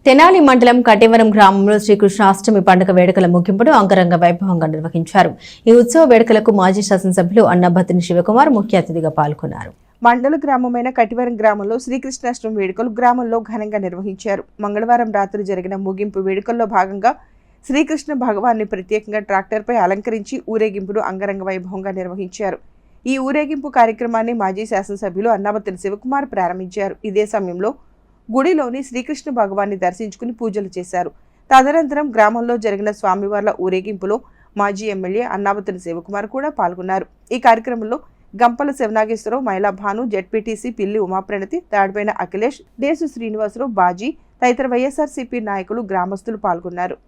తెనాలి మండలం కటేవరం గ్రామంలో శ్రీకృష్ణాష్టమి పండుగ వేడుకల ముగింపును అంగరంగ వైభవంగా నిర్వహించారు. ఈ ఉత్సవ వేడుకలకు మాజీ శాసనసభ్యులు అన్నబత్తిని శివకుమార్ ముఖ్య అతిథిగా పాల్గొన్నారు. మండల గ్రామమైన కటివరం గ్రామంలో శ్రీకృష్ణాష్టమి వేడుకలు గ్రామంలో ఘనంగా నిర్వహించారు. మంగళవారం రాత్రి జరిగిన ముగింపు వేడుకల్లో భాగంగా శ్రీకృష్ణ భగవాన్ని ప్రత్యేకంగా ట్రాక్టర్పై అలంకరించి ఊరేగింపును అంగరంగ వైభవంగా నిర్వహించారు. ఈ ఊరేగింపు కార్యక్రమాన్ని మాజీ శాసనసభ్యులు అన్నబత్తిని శివకుమార్ ప్రారంభించారు. ఇదే సమయంలో గుడిలోని శ్రీకృష్ణ భగవాన్ని దర్శించుకుని పూజలు చేశారు. తదనంతరం గ్రామంలో జరిగిన స్వామివార్ల ఊరేగింపులో మాజీ ఎమ్మెల్యే అన్నాబత్తిని శివకుమార్ కూడా పాల్గొన్నారు. ఈ కార్యక్రమంలో గంపల శివనాగేశ్వరరావు, మైలా భాను, జెడ్పీటీసీ పిల్లి ఉమాప్రణతి, తాడిపైన అఖిలేష్, దేశు శ్రీనివాసరావు, బాజీ తదితర వైఎస్ఆర్సీపీ నాయకులు, గ్రామస్తులు పాల్గొన్నారు.